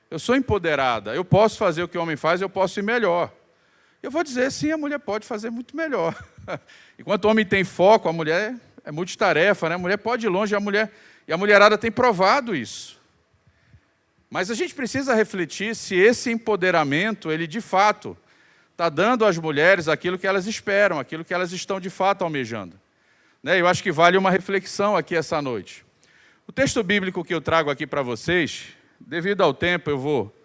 Eu sou empoderada, eu posso fazer o que o homem faz, eu posso ir melhor. Eu vou dizer, sim, a mulher pode fazer muito melhor. Enquanto o homem tem foco, a mulher é multitarefa, né? A mulher pode ir longe, e a mulherada tem provado isso. Mas a gente precisa refletir se esse empoderamento, ele de fato está dando às mulheres aquilo que elas esperam, aquilo que elas estão de fato almejando. Eu acho que vale uma reflexão aqui essa noite. O texto bíblico que eu trago aqui para vocês, devido ao tempo eu vou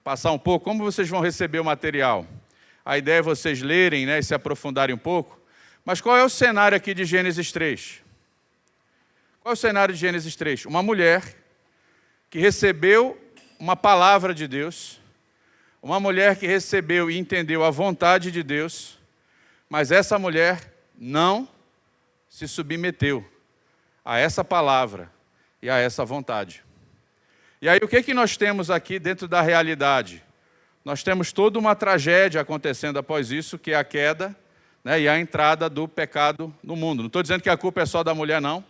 passar um pouco, como vocês vão receber o material. A ideia é vocês lerem, e se aprofundarem um pouco. Mas qual é o cenário aqui de Gênesis 3? Qual é o cenário de Gênesis 3? Uma mulher que recebeu uma palavra de Deus, uma mulher que recebeu e entendeu a vontade de Deus, mas essa mulher não se submeteu a essa palavra e a essa vontade. E aí o que nós temos aqui dentro da realidade? Nós temos toda uma tragédia acontecendo após isso, que é a queda, e a entrada do pecado no mundo. Não estou dizendo que a culpa é só da mulher, não.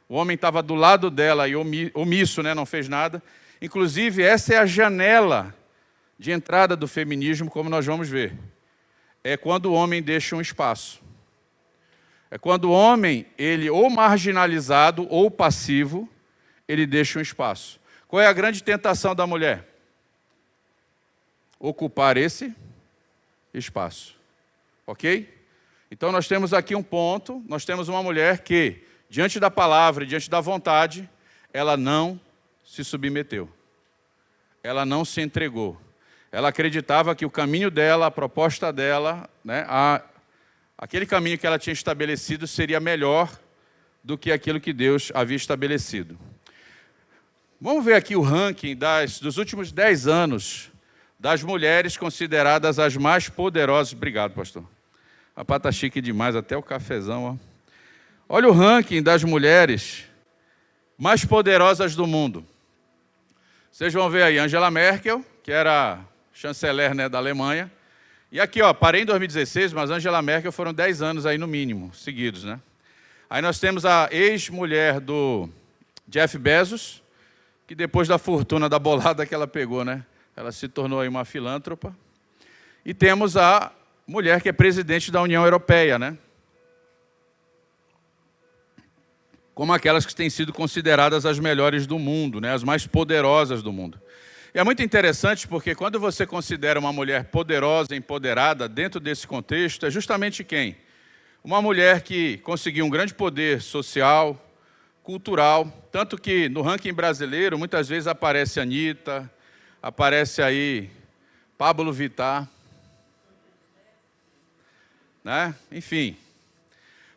O homem estava do lado dela e omisso, não fez nada. Inclusive, essa é a janela de entrada do feminismo, como nós vamos ver. É quando o homem deixa um espaço. É quando o homem, ele ou marginalizado ou passivo, ele deixa um espaço. Qual é a grande tentação da mulher? Ocupar esse espaço. Ok? Então nós temos aqui um ponto, nós temos uma mulher que, diante da palavra e diante da vontade, ela não se submeteu. Ela não se entregou. Ela acreditava que o caminho dela, a proposta dela, aquele caminho que ela tinha estabelecido seria melhor do que aquilo que Deus havia estabelecido. Vamos ver aqui o ranking dos últimos 10 anos das mulheres consideradas as mais poderosas. Obrigado, pastor. A pá tá chique demais, até o cafezão. Ó. Olha o ranking das mulheres mais poderosas do mundo. Vocês vão ver aí, Angela Merkel, que era chanceler da Alemanha. E aqui, parei em 2016, mas Angela Merkel foram 10 anos aí no mínimo, seguidos. Aí nós temos a ex-mulher do Jeff Bezos, que depois da fortuna, da bolada que ela pegou, ela se tornou aí uma filântropa. E temos a mulher que é presidente da União Europeia, como aquelas que têm sido consideradas as melhores do mundo, as mais poderosas do mundo. E é muito interessante porque quando você considera uma mulher poderosa, empoderada, dentro desse contexto, é justamente quem? Uma mulher que conseguiu um grande poder social, cultural, tanto que no ranking brasileiro muitas vezes aparece Anitta, aparece aí Pablo Vittar, enfim.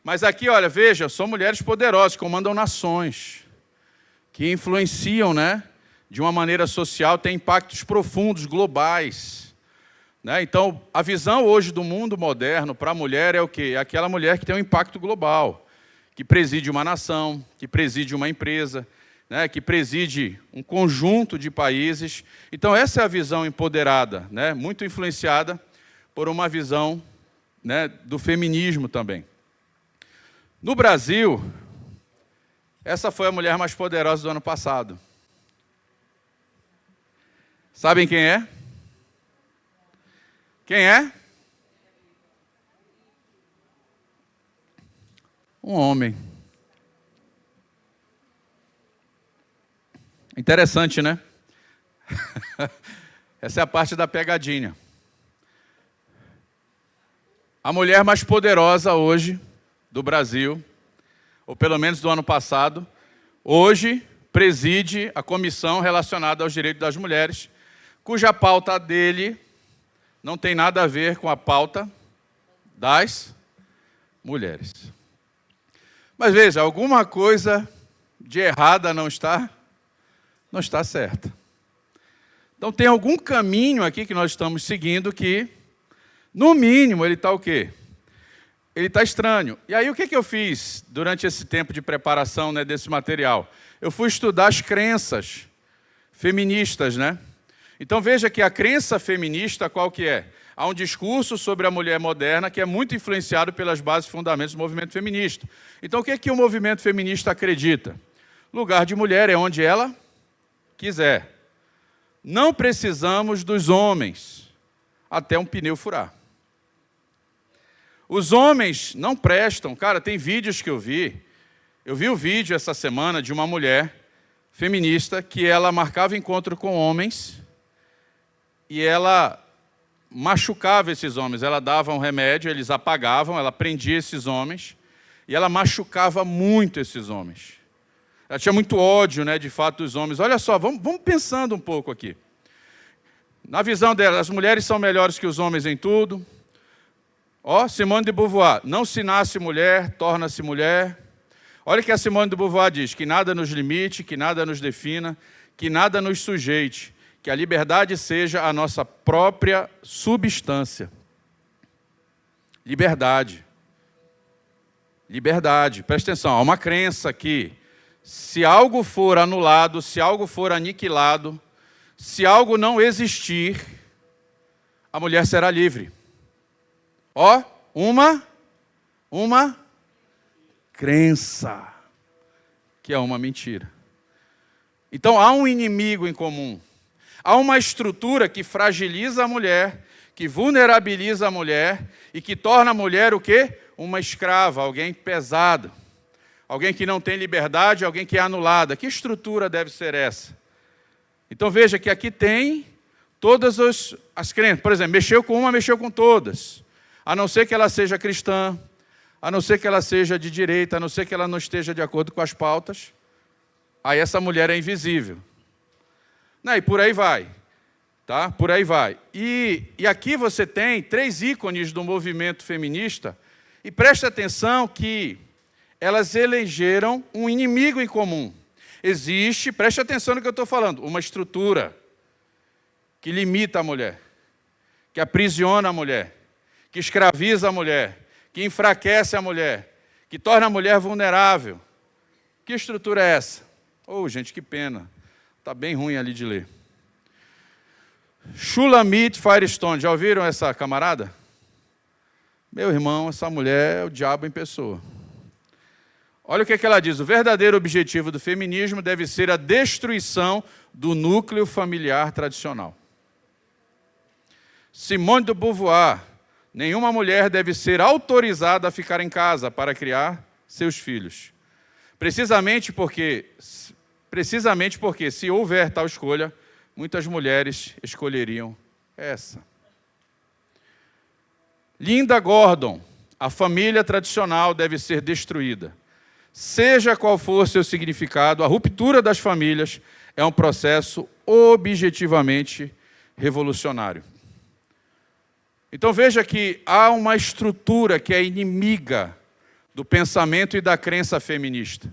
Mas aqui, olha, veja, são mulheres poderosas, que comandam nações, que influenciam, de uma maneira social, têm impactos profundos, globais. Então, a visão hoje do mundo moderno para a mulher é o quê? É aquela mulher que tem um impacto global, que preside uma nação, que preside uma empresa, que preside um conjunto de países. Então, essa é a visão empoderada, muito influenciada por uma visão do feminismo também. No Brasil, essa foi a mulher mais poderosa do ano passado. Sabem quem é? Quem é? Um homem. Interessante, né? Essa é a parte da pegadinha. A mulher mais poderosa hoje do Brasil, ou pelo menos do ano passado, hoje preside a comissão relacionada aos direitos das mulheres, cuja pauta dele não tem nada a ver com a pauta das mulheres. Mas veja, alguma coisa de errada não está certa. Então tem algum caminho aqui que nós estamos seguindo que, no mínimo, ele está o quê? Ele está estranho. E aí o que eu fiz durante esse tempo de preparação desse material? Eu fui estudar as crenças feministas, Então veja que a crença feminista, qual que é? Há um discurso sobre a mulher moderna que é muito influenciado pelas bases e fundamentos do movimento feminista. Então o que o movimento feminista acredita? Lugar de mulher é onde ela quiser. não precisamos dos homens até um pneu furar. Os homens não prestam. Cara, tem vídeos que eu vi. Eu vi o vídeo essa semana de uma mulher feminista que ela marcava encontro com homens e ela machucava esses homens. Ela dava um remédio, eles apagavam, ela prendia esses homens e ela machucava muito esses homens. Ela tinha muito ódio, né, de fato, dos homens. Olha só, vamos pensando um pouco aqui. Na visão dela, as mulheres são melhores que os homens em tudo. Simone de Beauvoir, não se nasce mulher, torna-se mulher. Olha o que a Simone de Beauvoir diz, que nada nos limite, que nada nos defina, que nada nos sujeite, que a liberdade seja a nossa própria substância. Liberdade. Liberdade. Presta atenção, há uma crença que se algo for anulado, se algo for aniquilado, se algo não existir, a mulher será livre. Uma crença, que é uma mentira. Então há um inimigo em comum. Há uma estrutura que fragiliza a mulher, que vulnerabiliza a mulher e que torna a mulher o quê? Uma escrava, alguém pesado. Alguém que não tem liberdade, alguém que é anulada. Que estrutura deve ser essa? Então veja que aqui tem todas as crenças. Por exemplo, mexeu com uma, mexeu com todas. A não ser que ela seja cristã, a não ser que ela seja de direita, a não ser que ela não esteja de acordo com as pautas, aí essa mulher é invisível. E por aí vai. Tá? Por aí vai. E aqui você tem 3 ícones do movimento feminista, e preste atenção que elas elegeram um inimigo em comum. Existe, preste atenção no que eu estou falando, uma estrutura que limita a mulher, que aprisiona a mulher, que escraviza a mulher, que enfraquece a mulher, que torna a mulher vulnerável. Que estrutura é essa? Gente, que pena. Está bem ruim ali de ler. Shulamit Firestone, já ouviram essa camarada? Meu irmão, essa mulher é o diabo em pessoa. Olha o que ela diz. O verdadeiro objetivo do feminismo deve ser a destruição do núcleo familiar tradicional. Simone de Beauvoir, nenhuma mulher deve ser autorizada a ficar em casa para criar seus filhos. Precisamente porque, se houver tal escolha, muitas mulheres escolheriam essa. Linda Gordon, a família tradicional deve ser destruída. Seja qual for seu significado, a ruptura das famílias é um processo objetivamente revolucionário. Então veja que há uma estrutura que é inimiga do pensamento e da crença feminista.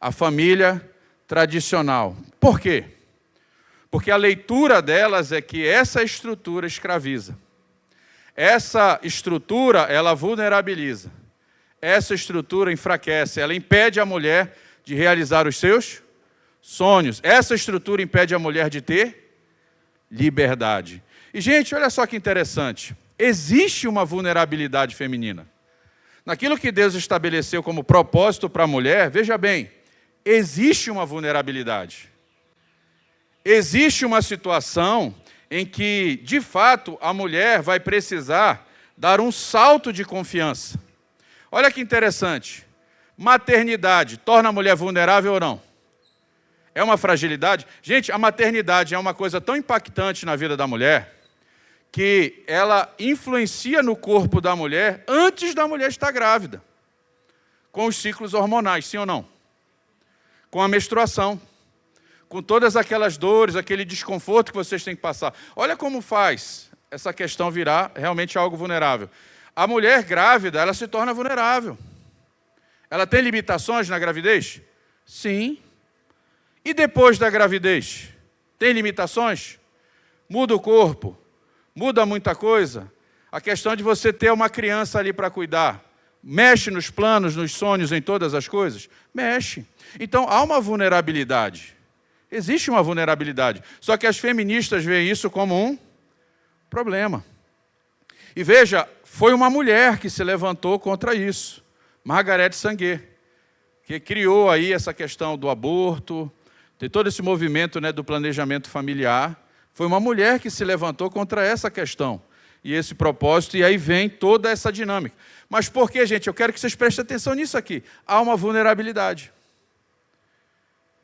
A família tradicional. Por quê? Porque a leitura delas é que essa estrutura escraviza. Essa estrutura, ela vulnerabiliza. Essa estrutura enfraquece, ela impede a mulher de realizar os seus sonhos. Essa estrutura impede a mulher de ter liberdade. E, gente, olha só que interessante. Existe uma vulnerabilidade feminina. Naquilo que Deus estabeleceu como propósito para a mulher, veja bem, existe uma vulnerabilidade. Existe uma situação em que, de fato, a mulher vai precisar dar um salto de confiança. Olha que interessante. Maternidade torna a mulher vulnerável ou não? É uma fragilidade? Gente, a maternidade é uma coisa tão impactante na vida da mulher que ela influencia no corpo da mulher antes da mulher estar grávida. Com os ciclos hormonais, sim ou não? Com a menstruação. Com todas aquelas dores, aquele desconforto que vocês têm que passar. Olha como faz essa questão virar realmente algo vulnerável. A mulher grávida, ela se torna vulnerável. Ela tem limitações na gravidez? Sim. E depois da gravidez? Tem limitações? Muda o corpo? Muda muita coisa? A questão de você ter uma criança ali para cuidar. Mexe nos planos, nos sonhos, em todas as coisas? Mexe. Então, há uma vulnerabilidade. Existe uma vulnerabilidade. Só que as feministas veem isso como um problema. E veja, foi uma mulher que se levantou contra isso. Margaret Sanger, que criou aí essa questão do aborto, de todo esse movimento, né, do planejamento familiar. Foi uma mulher que se levantou contra essa questão e esse propósito, e aí vem toda essa dinâmica. Mas por quê, gente? Eu quero que vocês prestem atenção nisso aqui. Há uma vulnerabilidade.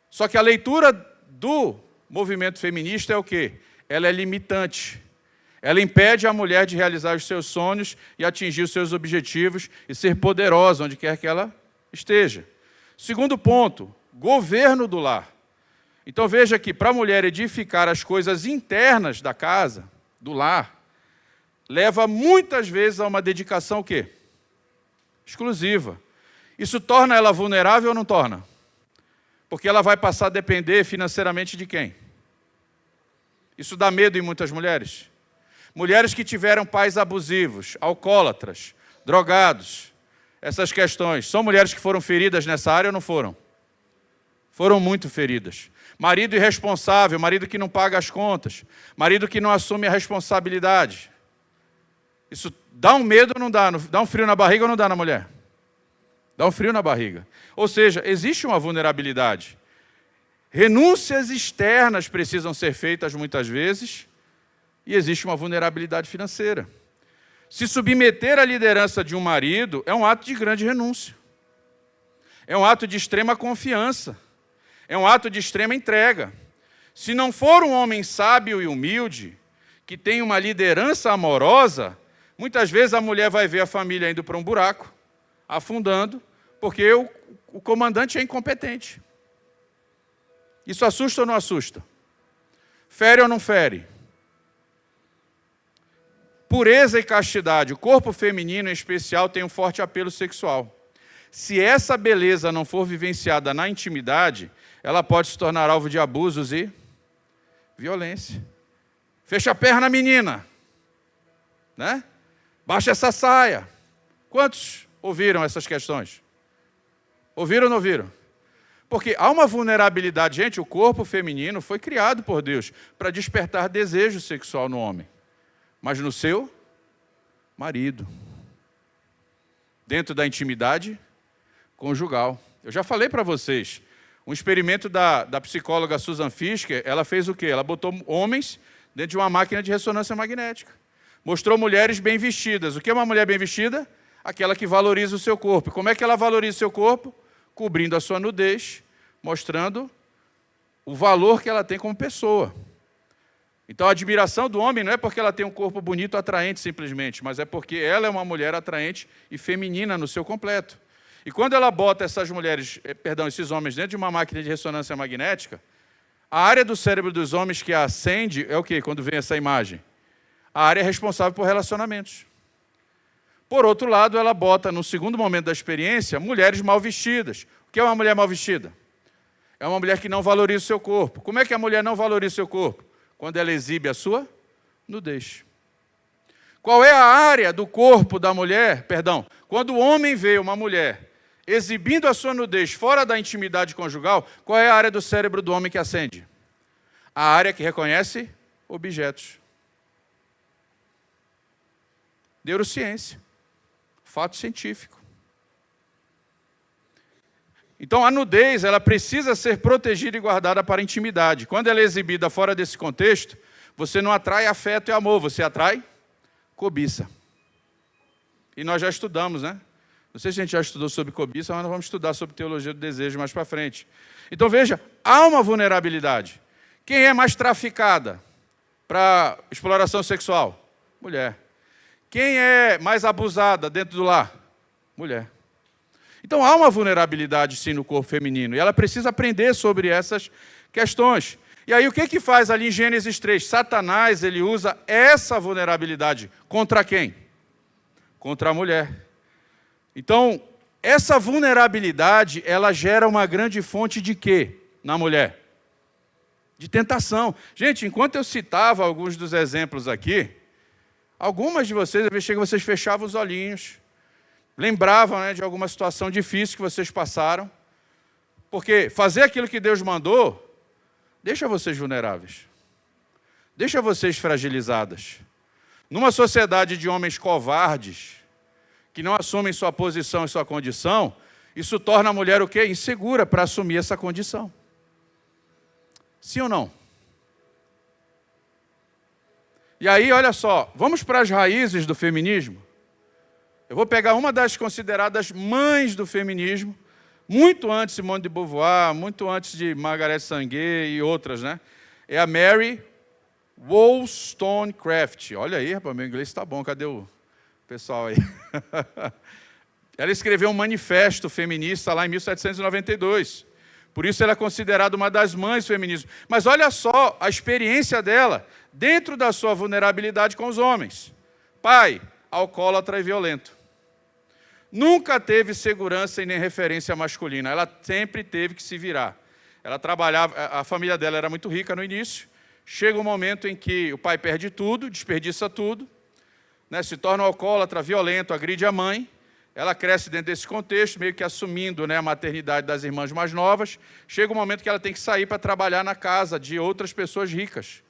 Só que a leitura do movimento feminista é o quê? Ela é limitante. Ela impede a mulher de realizar os seus sonhos e atingir os seus objetivos e ser poderosa onde quer que ela esteja. Segundo ponto, governo do lar. Então veja que para a mulher edificar as coisas internas da casa, do lar, leva muitas vezes a uma dedicação o quê? Exclusiva. Isso torna ela vulnerável ou não torna? Porque ela vai passar a depender financeiramente de quem? Isso dá medo em muitas mulheres. Mulheres que tiveram pais abusivos, alcoólatras, drogados, essas questões. São mulheres que foram feridas nessa área ou não foram? Foram muito feridas. Marido irresponsável, marido que não paga as contas, marido que não assume a responsabilidade. Isso dá um medo ou não dá? Dá um frio na barriga ou não dá na mulher? Dá um frio na barriga. Ou seja, existe uma vulnerabilidade. Renúncias externas precisam ser feitas muitas vezes e existe uma vulnerabilidade financeira. Se submeter à liderança de um marido é um ato de grande renúncia. É um ato de extrema confiança. É um ato de extrema entrega. Se não for um homem sábio e humilde, que tem uma liderança amorosa, muitas vezes a mulher vai ver a família indo para um buraco, afundando, porque o comandante é incompetente. Isso assusta ou não assusta? Fere ou não fere? Pureza e castidade. O corpo feminino, em especial, tem um forte apelo sexual. Se essa beleza não for vivenciada na intimidade, ela pode se tornar alvo de abusos e violência. Fecha a perna, menina. Né? Baixa essa saia. Quantos ouviram essas questões? Ouviram ou não ouviram? Porque há uma vulnerabilidade. Gente, o corpo feminino foi criado por Deus para despertar desejo sexual no homem. Mas no seu marido. Dentro da intimidade conjugal. Eu já falei para vocês, um experimento da psicóloga Susan Fisker, ela fez o quê? Ela botou homens dentro de uma máquina de ressonância magnética. Mostrou mulheres bem vestidas. O que é uma mulher bem vestida? Aquela que valoriza o seu corpo. Como é que ela valoriza o seu corpo? Cobrindo a sua nudez, mostrando o valor que ela tem como pessoa. Então, a admiração do homem não é porque ela tem um corpo bonito, atraente simplesmente, mas é porque ela é uma mulher atraente e feminina no seu completo. E quando ela bota esses homens dentro de uma máquina de ressonância magnética, a área do cérebro dos homens que a acende é o quê? Quando vem essa imagem? A área responsável por relacionamentos. Por outro lado, ela bota, no segundo momento da experiência, mulheres mal vestidas. O que é uma mulher mal vestida? É uma mulher que não valoriza o seu corpo. Como é que a mulher não valoriza o seu corpo? Quando ela exibe a sua nudez. Qual é a área do corpo da mulher? Quando o homem vê uma mulher exibindo a sua nudez fora da intimidade conjugal, qual é a área do cérebro do homem que acende? A área que reconhece objetos. Neurociência. Fato científico. Então, a nudez, ela precisa ser protegida e guardada para a intimidade. Quando ela é exibida fora desse contexto, você não atrai afeto e amor, você atrai cobiça. E nós já estudamos, né? Não sei se a gente já estudou sobre cobiça, mas nós vamos estudar sobre teologia do desejo mais para frente. Então, veja, há uma vulnerabilidade. Quem é mais traficada para exploração sexual? Mulher. Quem é mais abusada dentro do lar? Mulher. Então, há uma vulnerabilidade, sim, no corpo feminino. E ela precisa aprender sobre essas questões. E aí, o que faz ali em Gênesis 3? Satanás, ele usa essa vulnerabilidade. Contra quem? Contra a mulher. Então, essa vulnerabilidade, ela gera uma grande fonte de quê na mulher? De tentação. Gente, enquanto eu citava alguns dos exemplos aqui, algumas de vocês, às vezes chega, vocês fechavam os olhinhos, lembravam, né, de alguma situação difícil que vocês passaram, porque fazer aquilo que Deus mandou deixa vocês vulneráveis, deixa vocês fragilizadas. Numa sociedade de homens covardes, que não assumem sua posição e sua condição, isso torna a mulher o quê? Insegura para assumir essa condição. Sim ou não? E aí, olha só, vamos para as raízes do feminismo? Eu vou pegar uma das consideradas mães do feminismo, muito antes de Simone de Beauvoir, muito antes de Margaret Sanger e outras, né? É a Mary Wollstonecraft. Olha aí, rapaz, meu inglês está bom, cadê o pessoal aí? Ela escreveu um manifesto feminista lá em 1792. Por isso ela é considerada uma das mães do feminismo. Mas olha só a experiência dela dentro da sua vulnerabilidade com os homens. Pai, alcoólatra e violento. Nunca teve segurança e nem referência masculina. Ela sempre teve que se virar. Ela trabalhava, a família dela era muito rica no início. Chega um momento em que o pai perde tudo, desperdiça tudo, né, se torna um alcoólatra, violento, agride a mãe. Ela cresce dentro desse contexto, meio que assumindo, né, a maternidade das irmãs mais novas. Chega um momento que ela tem que sair para trabalhar na casa de outras pessoas ricas.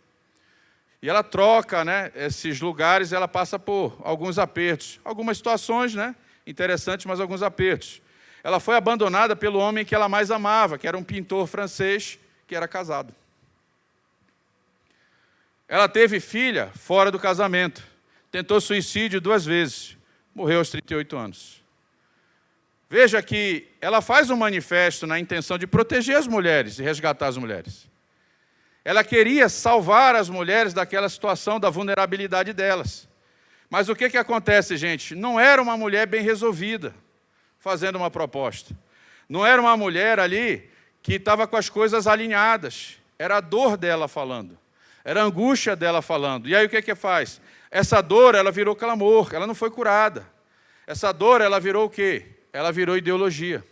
E ela troca, né, esses lugares, ela passa por alguns apertos. Algumas situações, né, interessantes, mas alguns apertos. Ela foi abandonada pelo homem que ela mais amava, que era um pintor francês, que era casado. Ela teve filha fora do casamento. Tentou suicídio 2 vezes. Morreu aos 38 anos. Veja que ela faz um manifesto na intenção de proteger as mulheres e resgatar as mulheres. Ela queria salvar as mulheres daquela situação da vulnerabilidade delas. Mas o que acontece, gente? Não era uma mulher bem resolvida fazendo uma proposta. Não era uma mulher ali que estava com as coisas alinhadas. Era a dor dela falando. Era a angústia dela falando. E aí o que faz? Essa dor, ela virou clamor, ela não foi curada. Essa dor, ela virou o quê? Ela virou ideologia.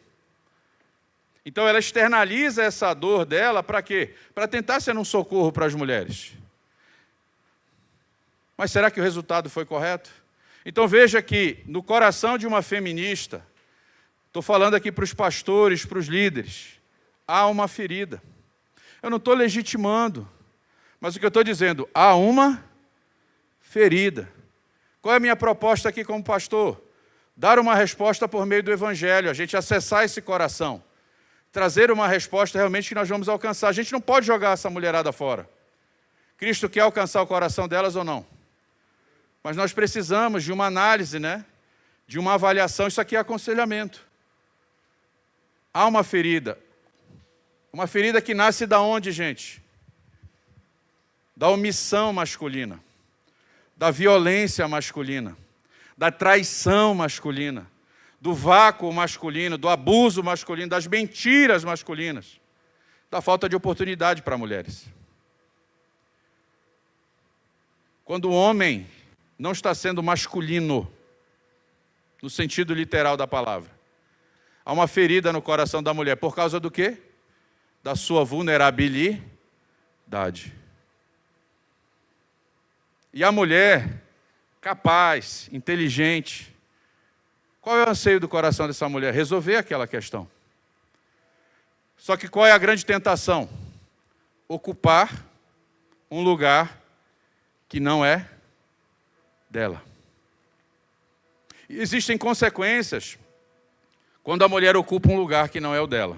Então, ela externaliza essa dor dela para quê? Para tentar ser um socorro para as mulheres. Mas será que o resultado foi correto? Então, veja que no coração de uma feminista, estou falando aqui para os pastores, para os líderes, há uma ferida. Eu não estou legitimando, mas o que eu estou dizendo, há uma ferida. Qual é a minha proposta aqui como pastor? Dar uma resposta por meio do Evangelho, a gente acessar esse coração, trazer uma resposta realmente que nós vamos alcançar. A gente não pode jogar essa mulherada fora. Cristo quer alcançar o coração delas ou não? Mas nós precisamos de uma análise, né? De uma avaliação. Isso aqui é aconselhamento. Há uma ferida. Uma ferida que nasce da onde, gente? Da omissão masculina. Da violência masculina, da traição masculina, do vácuo masculino, do abuso masculino, das mentiras masculinas, da falta de oportunidade para mulheres. Quando o homem não está sendo masculino, no sentido literal da palavra, há uma ferida no coração da mulher. Por causa do quê? Da sua vulnerabilidade. E a mulher, capaz, inteligente, qual é o anseio do coração dessa mulher? Resolver aquela questão. Só que qual é a grande tentação? Ocupar um lugar que não é dela. E existem consequências quando a mulher ocupa um lugar que não é o dela.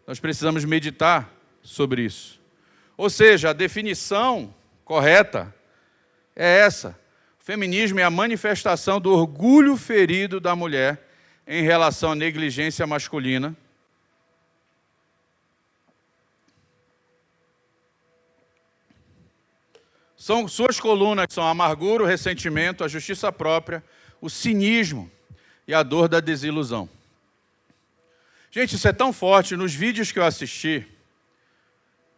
Nós precisamos meditar sobre isso. Ou seja, a definição correta é essa. O feminismo é a manifestação do orgulho ferido da mulher em relação à negligência masculina. Suas colunas são a amargura, o ressentimento, a justiça própria, o cinismo e a dor da desilusão. Gente, isso é tão forte. Nos vídeos que eu assisti,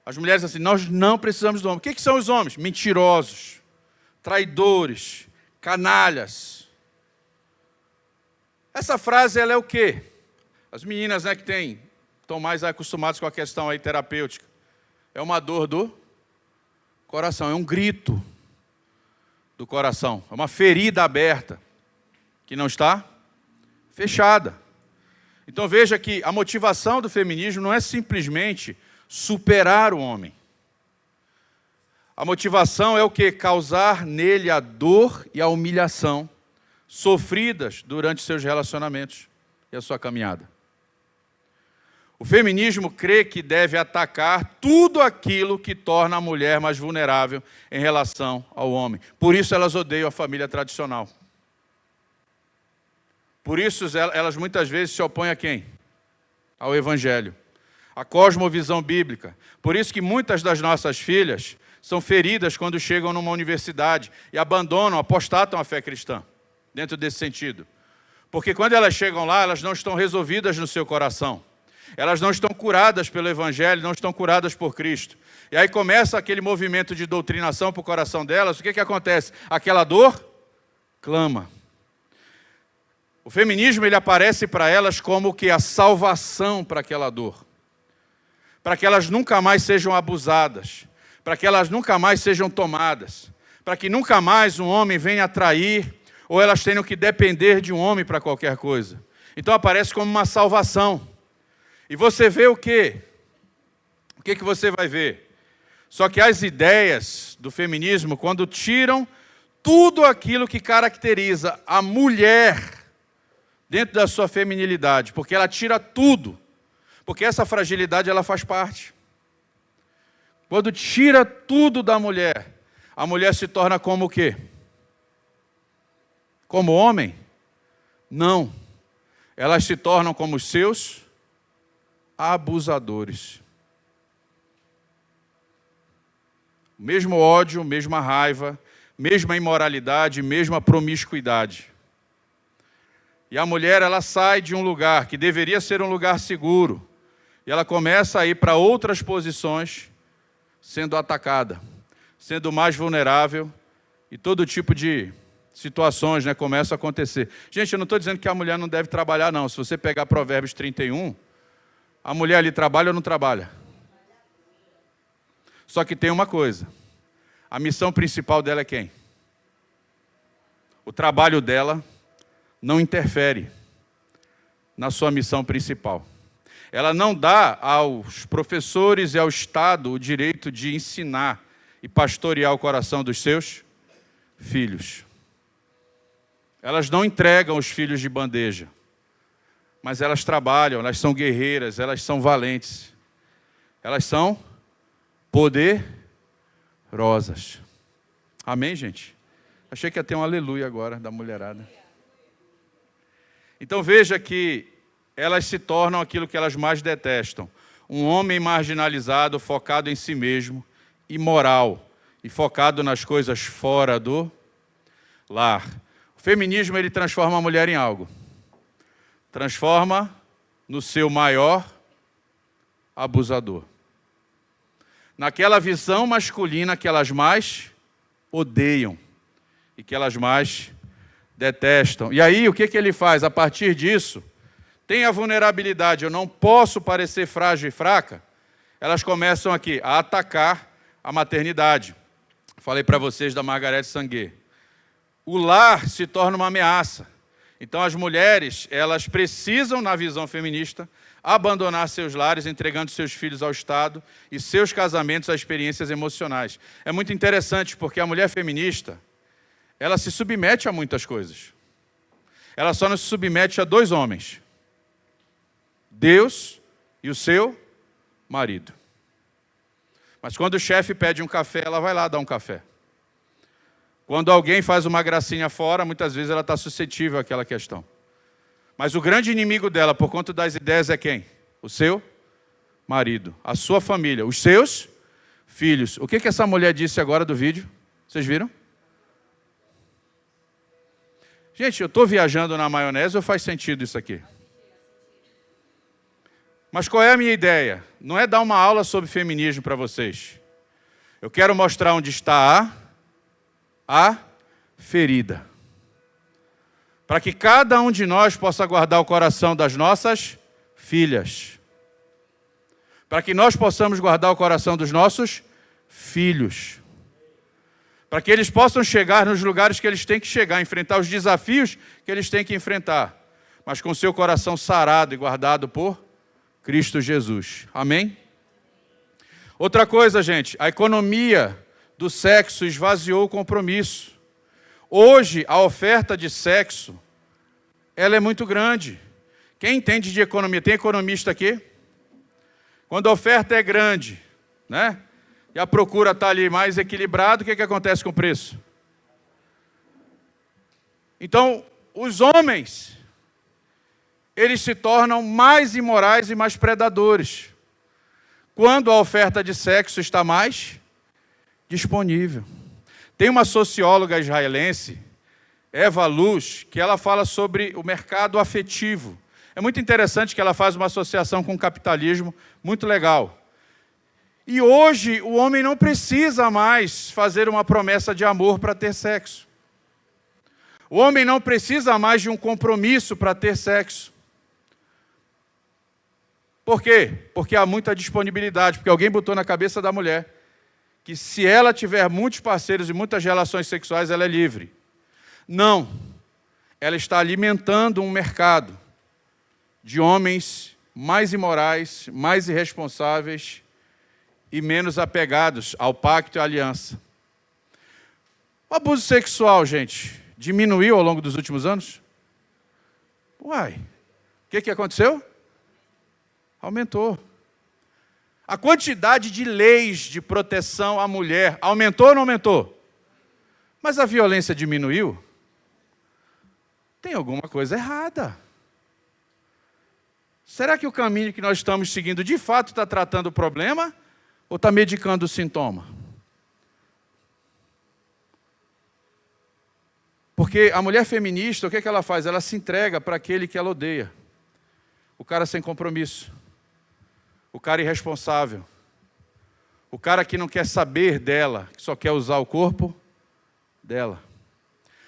as mulheres assim, nós não precisamos do homem. O que são os homens? Mentirosos, traidores, canalhas. Essa frase, ela é o quê? As meninas, né, que estão mais acostumadas com a questão aí terapêutica. É uma dor do coração, é um grito do coração, é uma ferida aberta, que não está fechada. Então veja que a motivação do feminismo não é simplesmente superar o homem. A motivação é o quê? Causar nele a dor e a humilhação sofridas durante seus relacionamentos e a sua caminhada. O feminismo crê que deve atacar tudo aquilo que torna a mulher mais vulnerável em relação ao homem. Por isso elas odeiam a família tradicional. Por isso elas muitas vezes se opõem a quem? Ao Evangelho. A cosmovisão bíblica. Por isso que muitas das nossas filhas são feridas quando chegam numa universidade e abandonam, apostatam a fé cristã, dentro desse sentido. Porque quando elas chegam lá, elas não estão resolvidas no seu coração. Elas não estão curadas pelo Evangelho, não estão curadas por Cristo. E aí começa aquele movimento de doutrinação para o coração delas. O que acontece? Aquela dor clama. O feminismo ele aparece para elas como que a salvação para aquela dor. Para que elas nunca mais sejam abusadas. Para que elas nunca mais sejam tomadas. Para que nunca mais um homem venha atrair ou elas tenham que depender de um homem para qualquer coisa. Então aparece como uma salvação. E você vê o quê? O que você vai ver? Só que as ideias do feminismo, quando tiram tudo aquilo que caracteriza a mulher dentro da sua feminilidade, porque ela tira tudo, porque essa fragilidade ela faz parte. Quando tira tudo da mulher, a mulher se torna como o quê? Como homem? Não. Elas se tornam como os seus abusadores. Mesmo ódio, mesma raiva, mesma imoralidade, mesma promiscuidade. E a mulher, ela sai de um lugar que deveria ser um lugar seguro, e ela começa a ir para outras posições, sendo atacada, sendo mais vulnerável, e todo tipo de situações, começam a acontecer. Gente, eu não estou dizendo que a mulher não deve trabalhar, não. Se você pegar Provérbios 31, a mulher ali trabalha ou não trabalha? Só que tem uma coisa. A missão principal dela é quem? O trabalho dela não interfere na sua missão principal. Ela não dá aos professores e ao Estado o direito de ensinar e pastorear o coração dos seus filhos. Elas não entregam os filhos de bandeja. Mas elas trabalham, elas são guerreiras, elas são valentes. Elas são poderosas. Amém, gente? Achei que ia ter um aleluia agora da mulherada. Então veja que elas se tornam aquilo que elas mais detestam. Um homem marginalizado, focado em si mesmo, imoral e focado nas coisas fora do lar. O feminismo ele transforma a mulher em algo. Transforma no seu maior abusador. Naquela visão masculina que elas mais odeiam e que elas mais detestam. E aí, o que ele faz? A partir disso, tem a vulnerabilidade, eu não posso parecer frágil e fraca. Elas começam aqui a atacar a maternidade. Falei para vocês da Margaret Sanger. O lar se torna uma ameaça. Então as mulheres, elas precisam, na visão feminista, abandonar seus lares, entregando seus filhos ao Estado e seus casamentos a experiências emocionais. É muito interessante porque a mulher feminista, ela se submete a muitas coisas. Ela só não se submete a dois homens. Deus e o seu marido. Mas quando o chefe pede um café, ela vai lá dar um café. Quando alguém faz uma gracinha fora, muitas vezes ela está suscetível àquela questão. Mas o grande inimigo dela, por conta das ideias, é quem? O seu marido, a sua família, os seus filhos. O que essa mulher disse agora do vídeo? Vocês viram? Gente, eu estou viajando na maionese ou faz sentido isso aqui? Mas qual é a minha ideia? Não é dar uma aula sobre feminismo para vocês. Eu quero mostrar onde está a ferida. Para que cada um de nós possa guardar o coração das nossas filhas. Para que nós possamos guardar o coração dos nossos filhos. Para que eles possam chegar nos lugares que eles têm que chegar, enfrentar os desafios que eles têm que enfrentar, mas com seu coração sarado e guardado por Cristo Jesus. Amém? Outra coisa, gente, a economia do sexo esvaziou o compromisso. Hoje, a oferta de sexo, ela é muito grande. Quem entende de economia? Tem economista aqui? Quando a oferta é grande, né? E a procura está ali mais equilibrada, o que acontece com o preço? Então, os homens, eles se tornam mais imorais e mais predadores quando a oferta de sexo está mais disponível. Tem uma socióloga israelense, Eva Luz, que ela fala sobre o mercado afetivo. É muito interessante que ela faz uma associação com o capitalismo, muito legal. E hoje o homem não precisa mais fazer uma promessa de amor para ter sexo. O homem não precisa mais de um compromisso para ter sexo. Por quê? Porque há muita disponibilidade, porque alguém botou na cabeça da mulher que se ela tiver muitos parceiros e muitas relações sexuais, ela é livre. Não. Ela está alimentando um mercado de homens mais imorais, mais irresponsáveis e menos apegados ao pacto e à aliança. O abuso sexual, gente, diminuiu ao longo dos últimos anos? Uai, o que aconteceu? Aumentou. A quantidade de leis de proteção à mulher aumentou ou não aumentou? Mas a violência diminuiu? Tem alguma coisa errada. Será que o caminho que nós estamos seguindo de fato está tratando o problema ou está medicando o sintoma? Porque a mulher feminista, o que ela faz? Ela se entrega para aquele que ela odeia. O cara sem compromisso. O cara irresponsável. O cara que não quer saber dela, que só quer usar o corpo dela.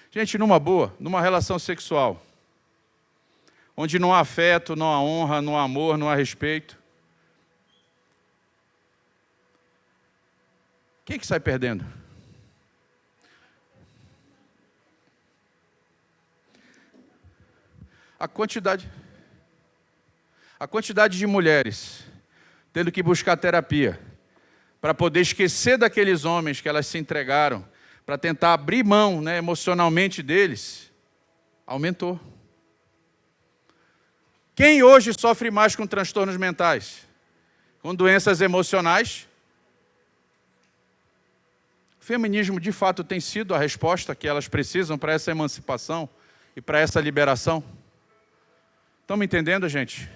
Gente, numa boa, numa relação sexual, onde não há afeto, não há honra, não há amor, não há respeito, quem que sai perdendo? A quantidade de mulheres tendo que buscar terapia para poder esquecer daqueles homens que elas se entregaram, para tentar abrir mão, né, emocionalmente deles, aumentou. Quem hoje sofre mais com transtornos mentais? Com doenças emocionais? O feminismo, de fato, tem sido a resposta que elas precisam para essa emancipação e para essa liberação? Estão me entendendo, gente?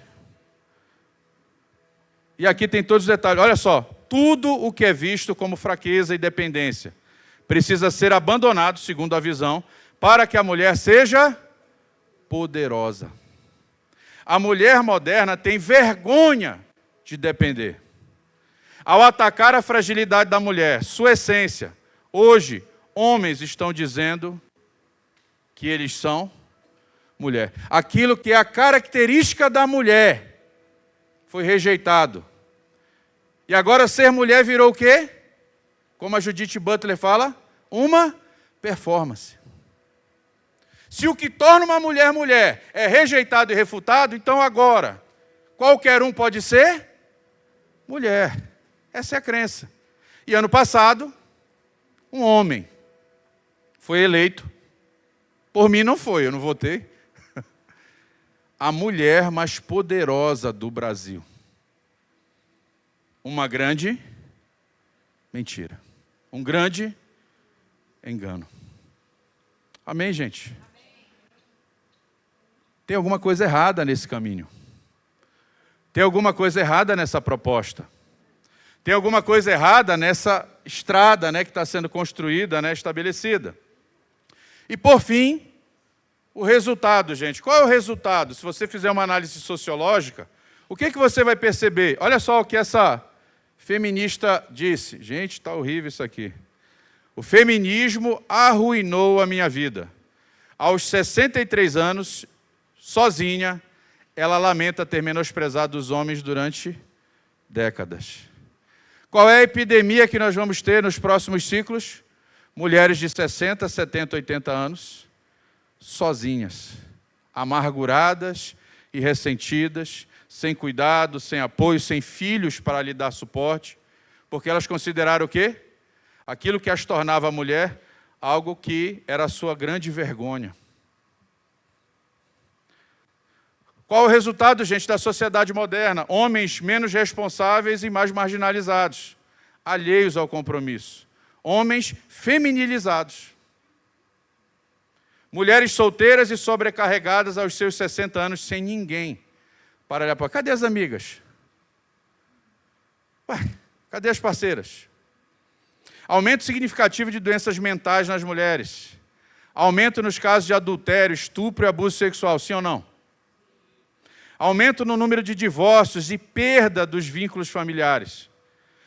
E aqui tem todos os detalhes. Olha só, tudo o que é visto como fraqueza e dependência precisa ser abandonado, segundo a visão, para que a mulher seja poderosa. A mulher moderna tem vergonha de depender. Ao atacar a fragilidade da mulher, sua essência, hoje, homens estão dizendo que eles são mulher. Aquilo que é a característica da mulher foi rejeitado. E agora ser mulher virou o quê? Como a Judith Butler fala, uma performance. Se o que torna uma mulher mulher é rejeitado e refutado, então agora, qualquer um pode ser mulher. Essa é a crença. E ano passado, um homem foi eleito. Por mim não foi, eu não votei. A mulher mais poderosa do Brasil. Uma grande mentira. Um grande engano. Amém, gente? Tem alguma coisa errada nesse caminho. Tem alguma coisa errada nessa proposta. Tem alguma coisa errada nessa estrada, né, que está sendo construída, né, estabelecida. E por fim, o resultado, gente. Qual é o resultado? Se você fizer uma análise sociológica, o que você vai perceber? Olha só o que essa feminista disse. Gente, está horrível isso aqui. O feminismo arruinou a minha vida. Aos 63 anos, sozinha, ela lamenta ter menosprezado os homens durante décadas. Qual é a epidemia que nós vamos ter nos próximos ciclos? Mulheres de 60, 70, 80 anos, sozinhas, amarguradas e ressentidas, sem cuidado, sem apoio, sem filhos para lhe dar suporte, porque elas consideraram o quê? Aquilo que as tornava mulher, algo que era a sua grande vergonha. Qual o resultado, gente, da sociedade moderna? Homens menos responsáveis e mais marginalizados, alheios ao compromisso. Homens feminilizados. Mulheres solteiras e sobrecarregadas aos seus 60 anos, sem ninguém para olhar para... Cadê as amigas? Ué, cadê as parceiras? Aumento significativo de doenças mentais nas mulheres. Aumento nos casos de adultério, estupro e abuso sexual, sim ou não? Aumento no número de divórcios e perda dos vínculos familiares.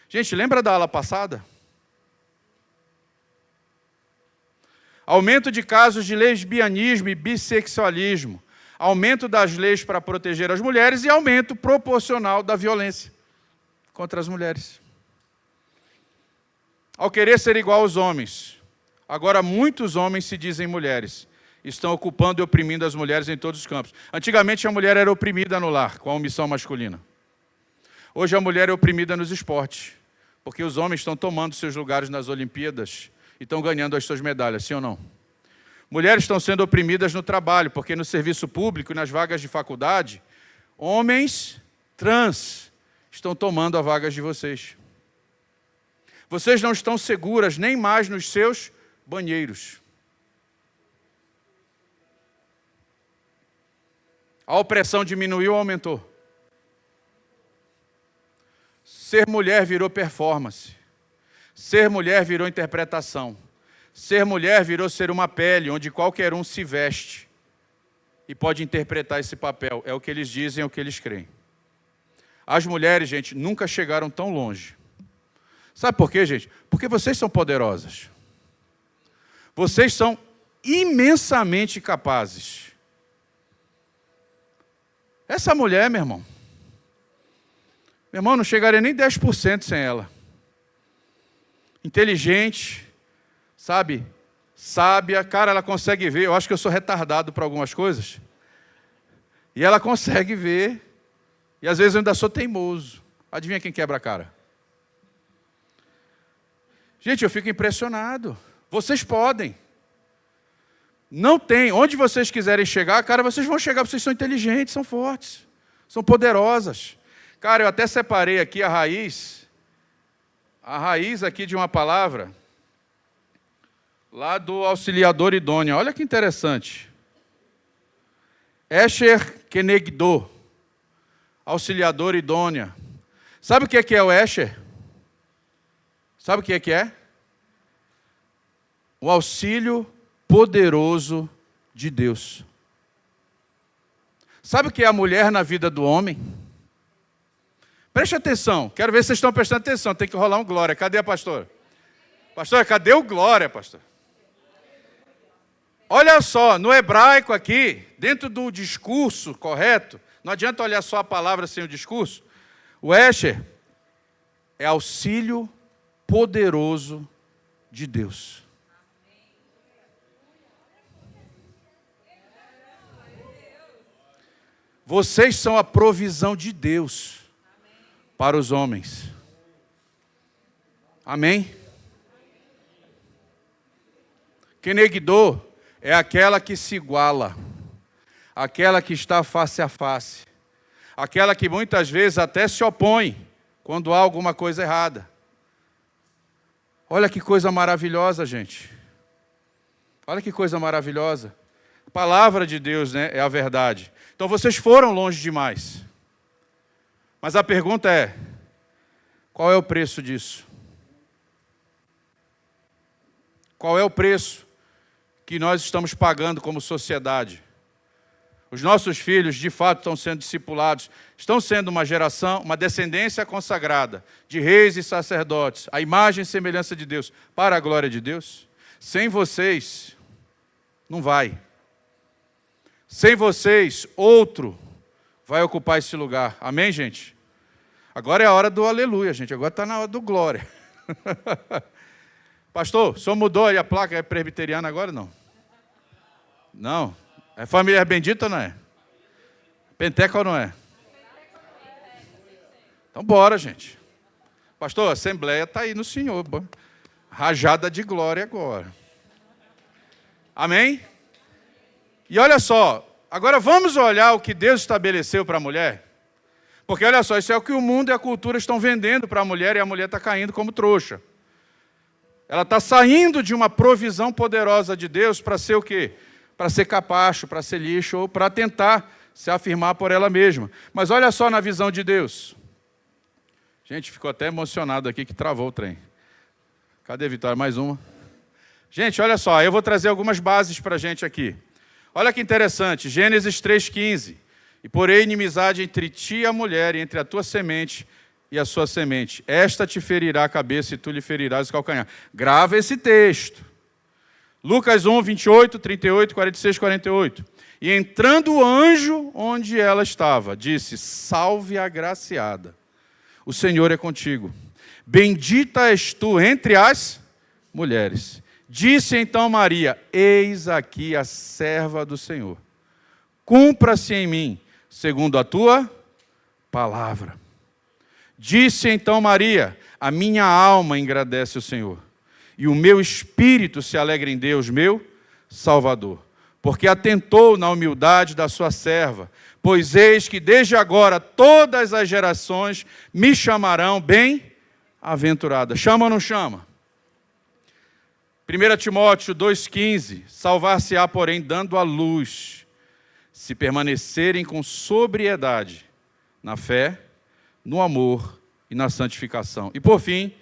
Gente, lembra da aula passada? Aumento de casos de lesbianismo e bissexualismo. Aumento das leis para proteger as mulheres e aumento proporcional da violência contra as mulheres. Ao querer ser igual aos homens, agora muitos homens se dizem mulheres. Estão ocupando e oprimindo as mulheres em todos os campos. Antigamente a mulher era oprimida no lar, com a omissão masculina. Hoje a mulher é oprimida nos esportes, porque os homens estão tomando seus lugares nas Olimpíadas e estão ganhando as suas medalhas, sim ou não? Mulheres estão sendo oprimidas no trabalho, porque no serviço público e nas vagas de faculdade, homens trans estão tomando as vagas de vocês. Vocês não estão seguras nem mais nos seus banheiros. A opressão diminuiu ou aumentou? Ser mulher virou performance. Ser mulher virou interpretação. Ser mulher virou ser uma pele, onde qualquer um se veste e pode interpretar esse papel. É o que eles dizem, é o que eles creem. As mulheres, gente, nunca chegaram tão longe. Sabe por quê, gente? Porque vocês são poderosas. Vocês são imensamente capazes. Essa mulher, meu irmão, não chegaria nem 10% sem ela. Inteligente, sabe? Sábia, cara, ela consegue ver. Eu acho que eu sou retardado para algumas coisas. E ela consegue ver. E às vezes eu ainda sou teimoso. Adivinha quem quebra a cara? Gente, eu fico impressionado. Vocês podem. Não tem. Onde vocês quiserem chegar, cara, vocês vão chegar. Vocês são inteligentes, são fortes, são poderosas. Cara, eu até separei aqui a raiz aqui de uma palavra, lá do Auxiliador Idônea. Olha que interessante. Esher Kenegdo, Auxiliador Idônea. Sabe o que é o Esher? Sabe o que é? O auxílio poderoso de Deus. Sabe o que é a mulher na vida do homem? Preste atenção, quero ver se vocês estão prestando atenção, tem que rolar um glória. Cadê a pastora? Pastora, cadê o glória, pastor? Olha só, no hebraico aqui, dentro do discurso correto, não adianta olhar só a palavra sem o discurso, o Esher é auxílio poderoso de Deus. Vocês são a provisão de Deus para os homens. Amém? Kenegdo é aquela que se iguala, aquela que está face a face, aquela que muitas vezes até se opõe quando há alguma coisa errada. Olha que coisa maravilhosa, gente. Olha que coisa maravilhosa. A palavra de Deus, né, é a verdade. Então vocês foram longe demais. Mas a pergunta é, qual é o preço disso? Qual é o preço que nós estamos pagando como sociedade? Os nossos filhos, de fato, estão sendo discipulados, estão sendo uma geração, uma descendência consagrada, de reis e sacerdotes, a imagem e semelhança de Deus, para a glória de Deus. Sem vocês, não vai. Sem vocês, outro vai ocupar esse lugar. Amém, gente? Agora é a hora do aleluia, gente. Agora está na hora do glória. Pastor, o senhor mudou aí a placa? É presbiteriana agora ou não? Não. É família bendita ou não é? Penteca ou não é? Então bora, gente. Pastor, a assembleia está aí no Senhor. Rajada de glória agora. Amém? E olha só, Agora vamos olhar o que Deus estabeleceu para a mulher? Porque olha só, isso é o que o mundo e a cultura estão vendendo para a mulher e a mulher está caindo como trouxa. Ela está saindo de uma provisão poderosa de Deus para ser o quê? Para ser capacho, para ser lixo ou para tentar se afirmar por ela mesma. Mas olha só na visão de Deus. Gente, ficou até emocionado aqui que travou o trem. Cadê a Vitória? Mais uma. Gente, olha só, eu vou trazer algumas bases para a gente aqui. Olha que interessante, Gênesis 3,15. E porém inimizade entre ti e a mulher, e entre a tua semente e a sua semente. Esta te ferirá a cabeça e tu lhe ferirás o calcanhar. Grava esse texto. Lucas 1, 28, 38, 46, 48. E entrando o anjo onde ela estava, disse, salve a agraciada, o Senhor é contigo. Bendita és tu entre as mulheres. Disse então Maria, eis aqui a serva do Senhor. Cumpra-se em mim, segundo a tua palavra. Disse então Maria, a minha alma engrandece o Senhor, e o meu espírito se alegra em Deus, meu Salvador, porque atentou na humildade da sua serva, pois eis que desde agora todas as gerações me chamarão bem-aventurada. Chama ou não chama? 1 Timóteo 2,15, salvar-se-á, porém, dando à luz, se permanecerem com sobriedade, na fé, no amor e na santificação. E por fim,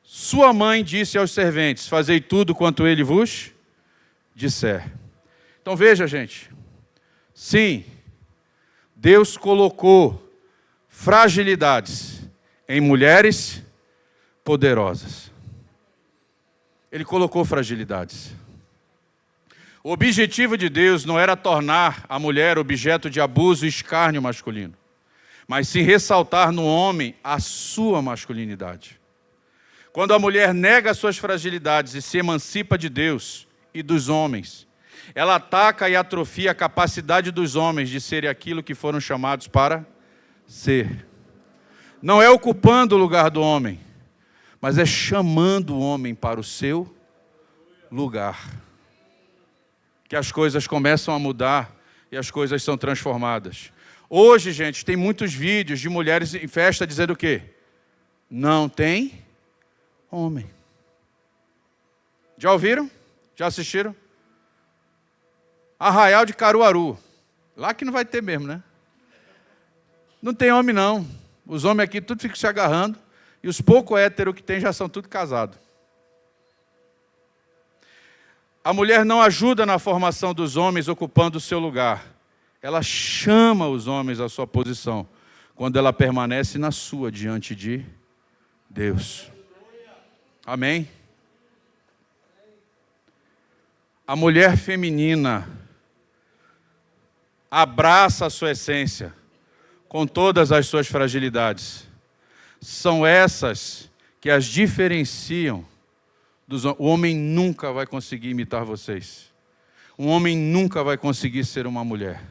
sua mãe disse aos serventes, fazei tudo quanto ele vos disser. Então veja, gente, sim, Deus colocou fragilidades em mulheres poderosas. Ele colocou fragilidades. O objetivo de Deus não era tornar a mulher objeto de abuso e escárnio masculino, mas sim ressaltar no homem a sua masculinidade. Quando a mulher nega suas fragilidades e se emancipa de Deus e dos homens, ela ataca e atrofia a capacidade dos homens de serem aquilo que foram chamados para ser. Não é ocupando o lugar do homem, mas é chamando o homem para o seu lugar. Que as coisas começam a mudar e as coisas são transformadas. Hoje, gente, tem muitos vídeos de mulheres em festa dizendo o quê? Não tem homem. Já ouviram? Já assistiram? Arraial de Caruaru. Lá que não vai ter mesmo, né? Não tem homem, não. Os homens aqui tudo ficam se agarrando. E os poucos héteros que tem já são tudo casados. A mulher não ajuda na formação dos homens ocupando o seu lugar. Ela chama os homens à sua posição, quando ela permanece na sua, diante de Deus. Amém? A mulher feminina abraça a sua essência, com todas as suas fragilidades. São essas que as diferenciam dos homens. O homem nunca vai conseguir imitar vocês. Um homem nunca vai conseguir ser uma mulher.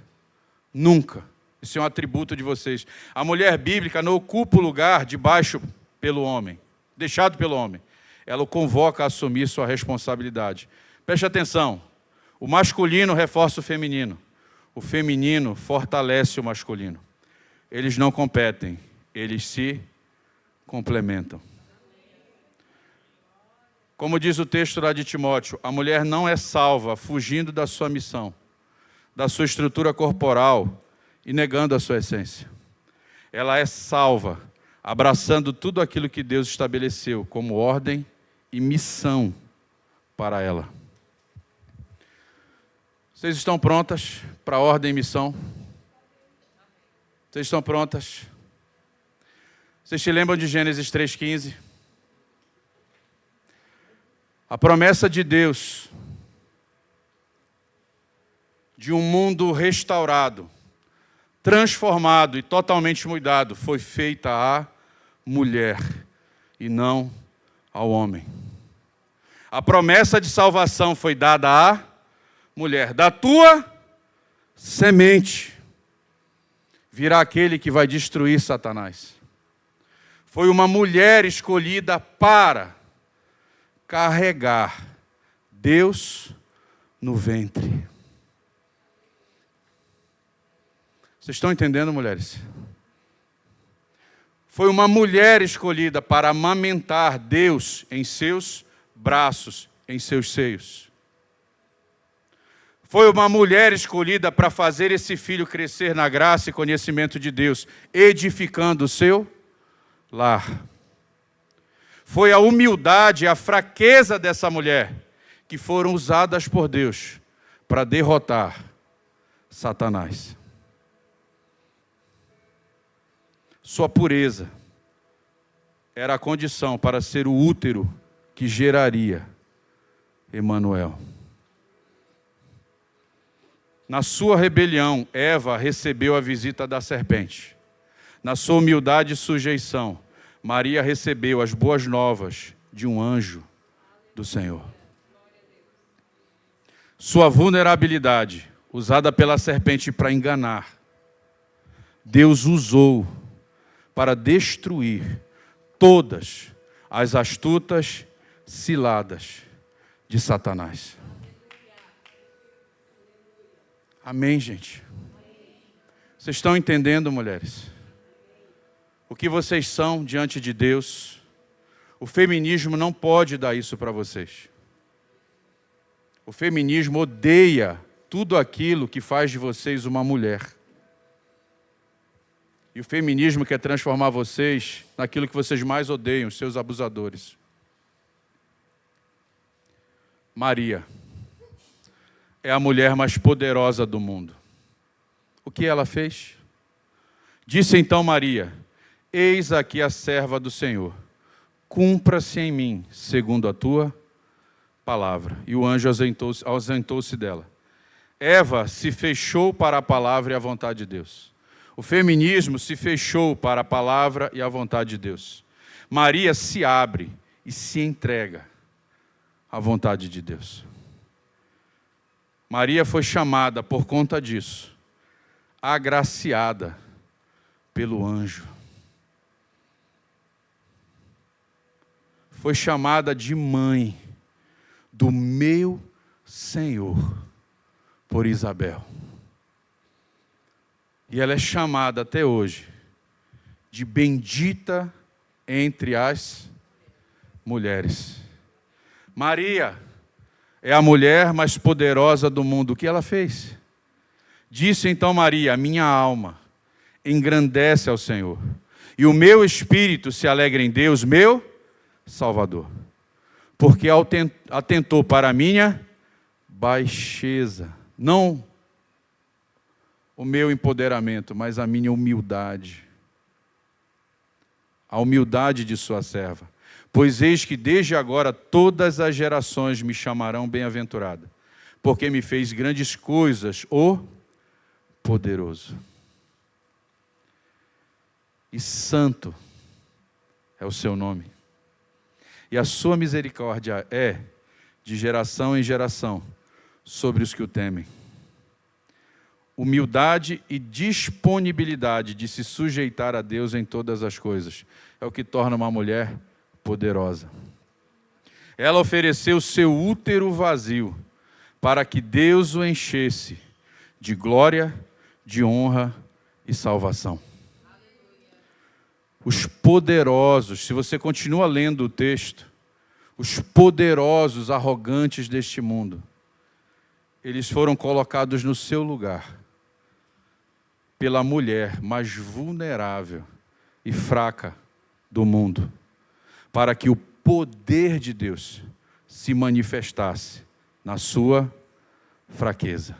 Nunca. Isso é um atributo de vocês. A mulher bíblica não ocupa o lugar de baixo pelo homem, deixado pelo homem. Ela o convoca a assumir sua responsabilidade. Preste atenção. O masculino reforça o feminino. O feminino fortalece o masculino. Eles não competem, eles se complementam. Como diz o texto lá de Timóteo, a mulher não é salva fugindo da sua missão, da sua estrutura corporal e negando a sua essência. Ela é salva abraçando tudo aquilo que Deus estabeleceu como ordem e missão para ela. Vocês estão prontas para a ordem e missão? Vocês estão prontas? Vocês se lembram de Gênesis 3,15? A promessa de Deus de um mundo restaurado, transformado e totalmente mudado foi feita à mulher e não ao homem. A promessa de salvação foi dada à mulher. Da tua semente virá aquele que vai destruir Satanás. Foi uma mulher escolhida para carregar Deus no ventre. Vocês estão entendendo, mulheres? Foi uma mulher escolhida para amamentar Deus em seus braços, em seus seios. Foi uma mulher escolhida para fazer esse filho crescer na graça e conhecimento de Deus, edificando o seu lar. Foi a humildade e a fraqueza dessa mulher que foram usadas por Deus para derrotar Satanás. Sua pureza era a condição para ser o útero que geraria Emanuel. Na sua rebelião, Eva recebeu a visita da serpente. Na sua humildade e sujeição, Maria recebeu as boas novas de um anjo do Senhor. Sua vulnerabilidade, usada pela serpente para enganar, Deus usou para destruir todas as astutas ciladas de Satanás. Amém, gente? Vocês estão entendendo, mulheres? O que vocês são diante de Deus? O feminismo não pode dar isso para vocês. O feminismo odeia tudo aquilo que faz de vocês uma mulher. E o feminismo quer transformar vocês naquilo que vocês mais odeiam, seus abusadores. Maria é a mulher mais poderosa do mundo. O que ela fez? Disse então Maria: eis aqui a serva do Senhor, cumpra-se em mim, segundo a tua palavra. E o anjo ausentou-se dela. Eva se fechou para a palavra e a vontade de Deus. O feminismo se fechou para a palavra e a vontade de Deus. Maria se abre e se entrega à vontade de Deus. Maria foi chamada por conta disso, agraciada pelo anjo. Foi chamada de mãe do meu Senhor por Isabel. E ela é chamada até hoje de bendita entre as mulheres. Maria é a mulher mais poderosa do mundo. O que ela fez? Disse então Maria: minha alma engrandece ao Senhor, e o meu espírito se alegra em Deus, meu Salvador, porque atentou para a minha baixeza, não o meu empoderamento, mas a minha humildade. A humildade de sua serva. Pois eis que desde agora todas as gerações me chamarão bem-aventurada, porque me fez grandes coisas, o poderoso. E santo é o seu nome. E a sua misericórdia é de geração em geração sobre os que o temem. Humildade e disponibilidade de se sujeitar a Deus em todas as coisas é o que torna uma mulher poderosa. Ela ofereceu seu útero vazio para que Deus o enchesse de glória, de honra e salvação. Os poderosos, se você continua lendo o texto, os poderosos arrogantes deste mundo, eles foram colocados no seu lugar pela mulher mais vulnerável e fraca do mundo, para que o poder de Deus se manifestasse na sua fraqueza.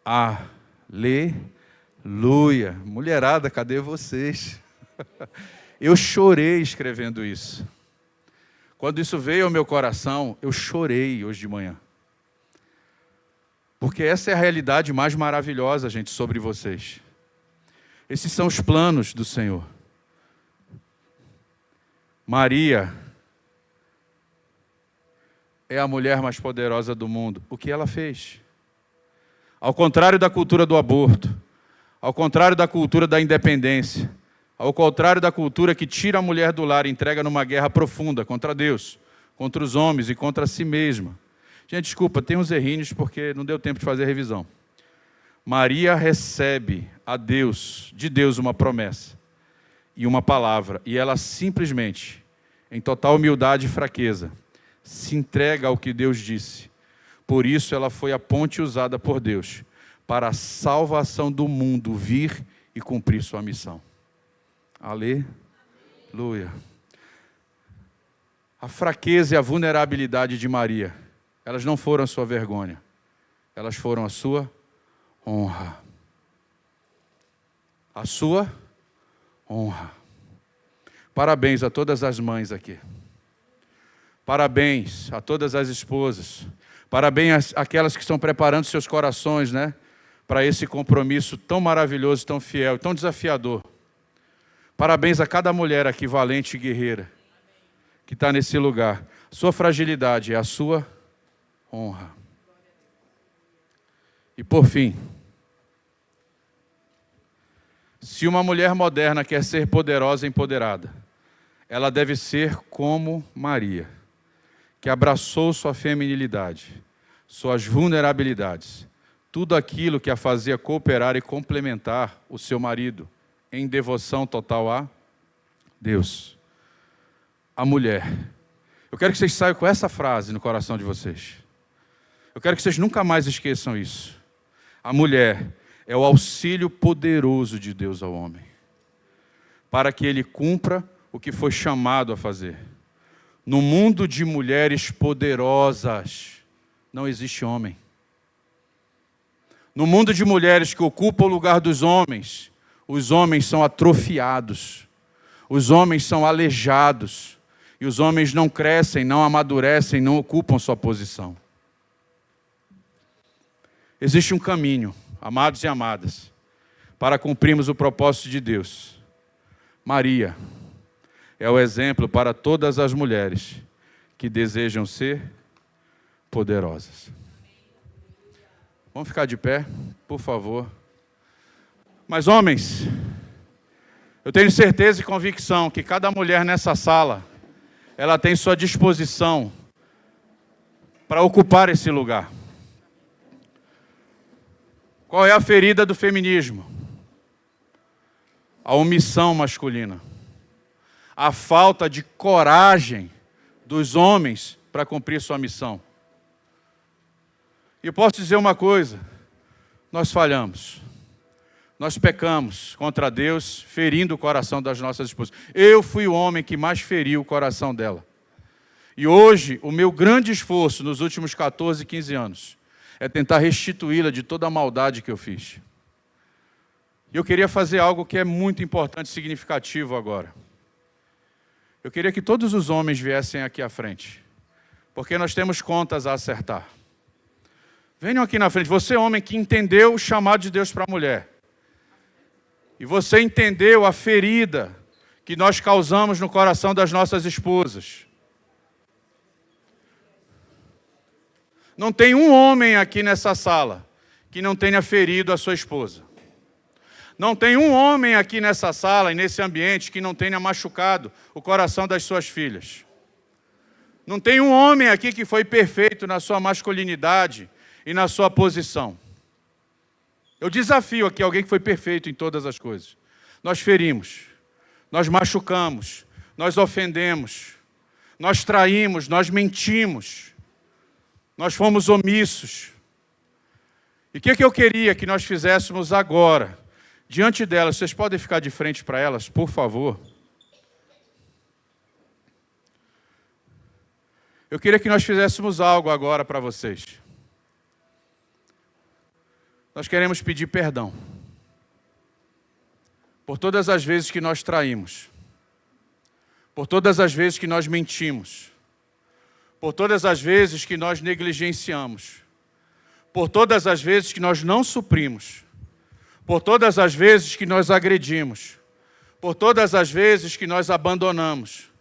Aleluia! Mulherada, cadê vocês? Eu chorei escrevendo isso. Quando isso veio ao meu coração, eu chorei hoje de manhã. Porque essa é a realidade mais maravilhosa, gente, sobre vocês. Esses são os planos do Senhor. Maria é a mulher mais poderosa do mundo. O que ela fez? Ao contrário da cultura do aborto, ao contrário da cultura da independência, ao contrário da cultura que tira a mulher do lar e entrega numa guerra profunda contra Deus, contra os homens e contra si mesma. Gente, desculpa, tem uns errinhos porque não deu tempo de fazer a revisão. Maria recebe de Deus uma promessa e uma palavra, e ela simplesmente, em total humildade e fraqueza, se entrega ao que Deus disse. Por isso ela foi a ponte usada por Deus para a salvação do mundo vir e cumprir sua missão. Aleluia. A fraqueza e a vulnerabilidade de Maria, elas não foram a sua vergonha, elas foram a sua honra. A sua honra. Parabéns a todas as mães aqui. Parabéns a todas as esposas. Parabéns àquelas que estão preparando seus corações, né, para esse compromisso tão maravilhoso, tão fiel, tão desafiador. Parabéns a cada mulher aqui, valente e guerreira, que está nesse lugar. Sua fragilidade é a sua honra. E por fim, se uma mulher moderna quer ser poderosa e empoderada, ela deve ser como Maria, que abraçou sua feminilidade, suas vulnerabilidades, tudo aquilo que a fazia cooperar e complementar o seu marido, em devoção total a Deus. A mulher. Eu quero que vocês saiam com essa frase no coração de vocês. Eu quero que vocês nunca mais esqueçam isso. A mulher é o auxílio poderoso de Deus ao homem, para que ele cumpra o que foi chamado a fazer. No mundo de mulheres poderosas, não existe homem. No mundo de mulheres que ocupam o lugar dos homens, os homens são atrofiados, os homens são aleijados, e os homens não crescem, não amadurecem, não ocupam sua posição. Existe um caminho, amados e amadas, para cumprirmos o propósito de Deus. Maria é o exemplo para todas as mulheres que desejam ser poderosas. Vamos ficar de pé, por favor. Mas homens, eu tenho certeza e convicção que cada mulher nessa sala, ela tem sua disposição para ocupar esse lugar. Qual é a ferida do feminismo? A omissão masculina. A falta de coragem dos homens para cumprir sua missão. E eu posso dizer uma coisa, nós falhamos. Nós pecamos contra Deus, ferindo o coração das nossas esposas. Eu fui o homem que mais feriu o coração dela. E hoje, o meu grande esforço nos últimos 14, 15 anos é tentar restituí-la de toda a maldade que eu fiz. E eu queria fazer algo que é muito importante e significativo agora. Eu queria que todos os homens viessem aqui à frente, porque nós temos contas a acertar. Venham aqui na frente. Você, homem, que entendeu o chamado de Deus para a mulher. E você entendeu a ferida que nós causamos no coração das nossas esposas. Não tem um homem aqui nessa sala que não tenha ferido a sua esposa. Não tem um homem aqui nessa sala e nesse ambiente que não tenha machucado o coração das suas filhas. Não tem um homem aqui que foi perfeito na sua masculinidade e na sua posição. Eu desafio aqui alguém que foi perfeito em todas as coisas. Nós ferimos, nós machucamos, nós ofendemos, nós traímos, nós mentimos, nós fomos omissos. E o que eu queria que nós fizéssemos agora, diante delas? Vocês podem ficar de frente para elas, por favor? Eu queria que nós fizéssemos algo agora para vocês. Nós queremos pedir perdão por todas as vezes que nós traímos, por todas as vezes que nós mentimos, por todas as vezes que nós negligenciamos, por todas as vezes que nós não suprimos, por todas as vezes que nós agredimos, por todas as vezes que nós abandonamos,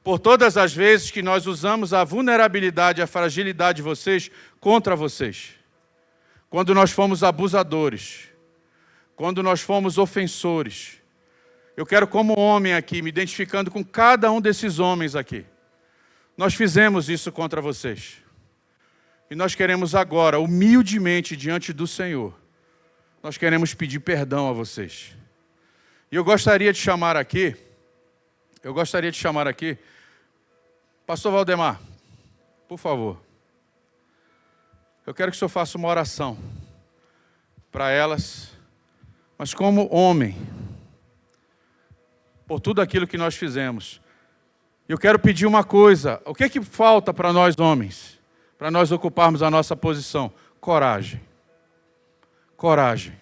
por todas as vezes que nós usamos a vulnerabilidade, a fragilidade de vocês contra vocês. Quando nós fomos abusadores, quando nós fomos ofensores. Eu quero, como homem aqui, me identificando com cada um desses homens aqui. Nós fizemos isso contra vocês. E nós queremos agora, humildemente, diante do Senhor, nós queremos pedir perdão a vocês. E eu gostaria de chamar aqui, Pastor Valdemar, por favor. Eu quero que o senhor faça uma oração para elas, mas como homem, por tudo aquilo que nós fizemos. Eu quero pedir uma coisa: o que é que falta para nós homens, para nós ocuparmos a nossa posição? Coragem. Coragem.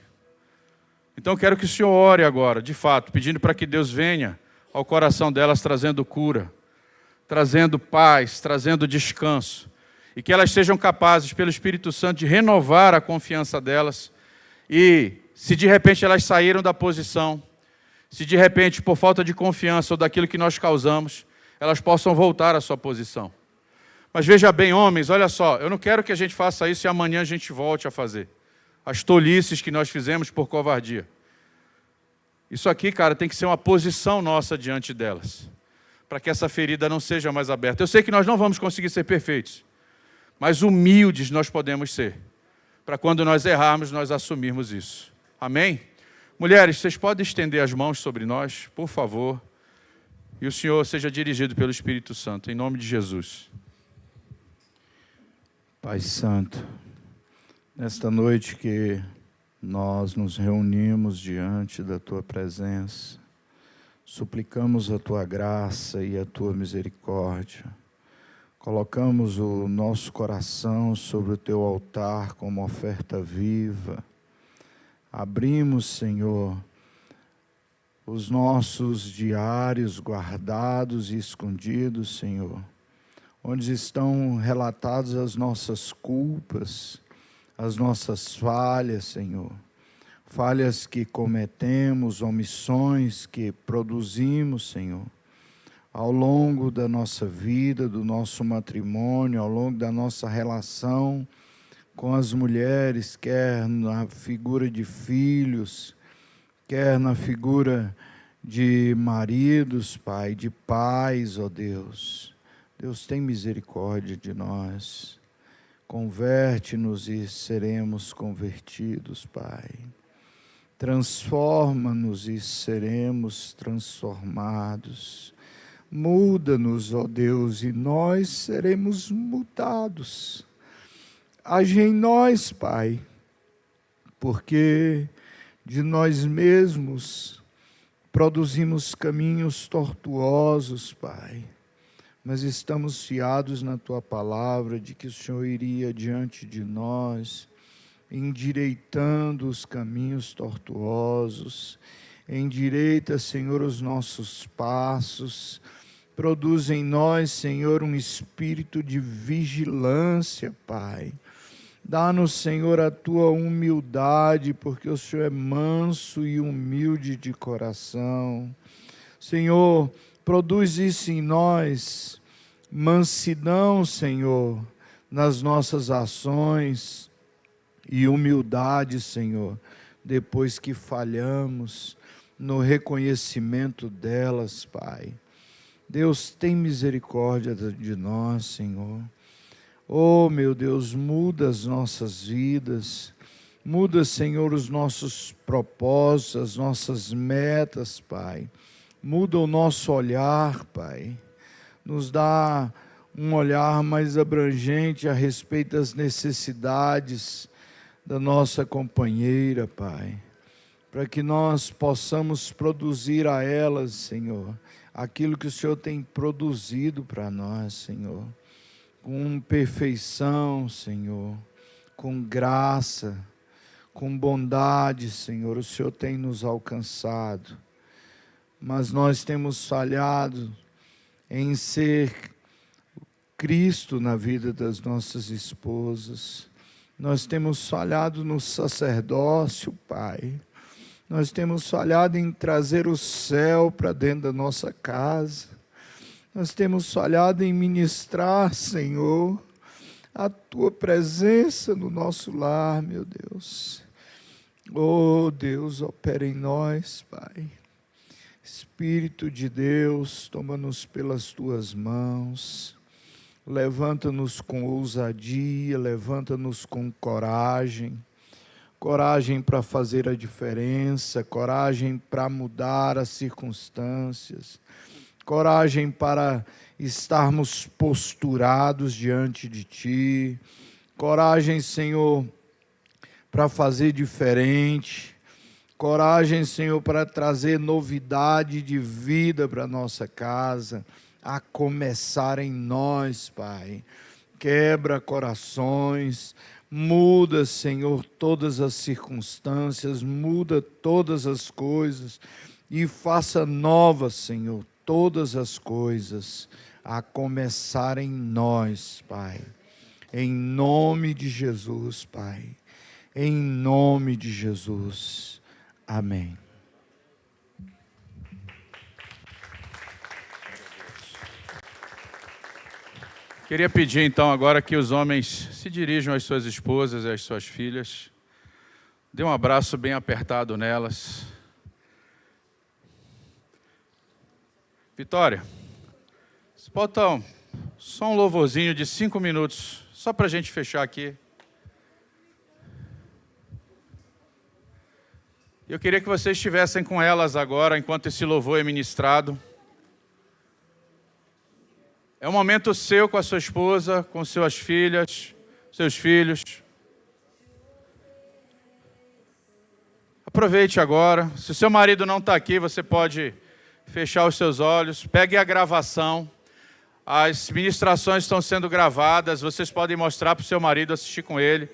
Então eu quero que o senhor ore agora, de fato, pedindo para que Deus venha ao coração delas, trazendo cura, trazendo paz, trazendo descanso, e que elas sejam capazes, pelo Espírito Santo, de renovar a confiança delas. E se de repente elas saíram da posição, se de repente, por falta de confiança ou daquilo que nós causamos, elas possam voltar à sua posição. Mas veja bem, homens, olha só, eu não quero que a gente faça isso e amanhã a gente volte a fazer as tolices que nós fizemos por covardia. Isso aqui, cara, tem que ser uma posição nossa diante delas, para que essa ferida não seja mais aberta. Eu sei que nós não vamos conseguir ser perfeitos, mas humildes nós podemos ser, para quando nós errarmos, nós assumirmos isso. Amém? Mulheres, vocês podem estender as mãos sobre nós, por favor, e o Senhor seja dirigido pelo Espírito Santo, em nome de Jesus. Pai Santo, nesta noite que nós nos reunimos diante da Tua presença, suplicamos a Tua graça e a Tua misericórdia. Colocamos o nosso coração sobre o Teu altar como oferta viva. Abrimos, Senhor, os nossos diários guardados e escondidos, Senhor, onde estão relatadas as nossas culpas, as nossas falhas, Senhor. Falhas que cometemos, omissões que produzimos, Senhor, ao longo da nossa vida, do nosso matrimônio, ao longo da nossa relação com as mulheres, quer na figura de filhos, quer na figura de maridos, Pai, de pais, ó Deus. Deus, tem misericórdia de nós. Converte-nos e seremos convertidos, Pai. Transforma-nos e seremos transformados. Muda-nos, ó Deus, e nós seremos mudados. Age em nós, Pai, porque de nós mesmos produzimos caminhos tortuosos, Pai. Mas estamos fiados na Tua palavra de que o Senhor iria diante de nós, endireitando os caminhos tortuosos. Endireita, Senhor, os nossos passos. Produz em nós, Senhor, um espírito de vigilância, Pai. Dá-nos, Senhor, a Tua humildade, porque o Senhor é manso e humilde de coração. Senhor, produz isso em nós, mansidão, Senhor, nas nossas ações, e humildade, Senhor, depois que falhamos, no reconhecimento delas, Pai. Deus, tem misericórdia de nós, Senhor. Oh, meu Deus, muda as nossas vidas, muda, Senhor, os nossos propósitos, as nossas metas, Pai. Muda o nosso olhar, Pai. Nos dá um olhar mais abrangente a respeito das necessidades da nossa companheira, Pai. Para que nós possamos produzir a elas, Senhor, aquilo que o Senhor tem produzido para nós, Senhor. Com perfeição, Senhor. Com graça, com bondade, Senhor. O Senhor tem nos alcançado. Mas nós temos falhado em ser Cristo na vida das nossas esposas. Nós temos falhado no sacerdócio, Pai. Nós temos falhado em trazer o céu para dentro da nossa casa. Nós temos falhado em ministrar, Senhor, a Tua presença no nosso lar, meu Deus. Oh, Deus, opera em nós, Pai. Espírito de Deus, toma-nos pelas Tuas mãos, levanta-nos com ousadia, levanta-nos com coragem. coragem para fazer a diferença, coragem para mudar as circunstâncias, coragem para estarmos posturados diante de Ti, coragem, Senhor, para fazer diferente, coragem, Senhor, para trazer novidade de vida para a nossa casa, a começar em nós, Pai. Quebra corações, muda, Senhor, todas as circunstâncias, muda todas as coisas e faça novas, Senhor, todas as coisas, a começar em nós, Pai. Em nome de Jesus, Pai. Em nome de Jesus. Amém. Queria pedir então agora que os homens se dirijam às suas esposas e às suas filhas. Dê um abraço bem apertado nelas. Vitória, botam só um louvorzinho de 5 minutos, só para a gente fechar aqui. Eu queria que vocês estivessem com elas agora, enquanto esse louvor é ministrado. É um momento seu com a sua esposa, com suas filhas, seus filhos. Aproveite agora. Se o seu marido não está aqui, você pode fechar os seus olhos. Pegue a gravação. As ministrações estão sendo gravadas. Vocês podem mostrar para o seu marido, assistir com ele.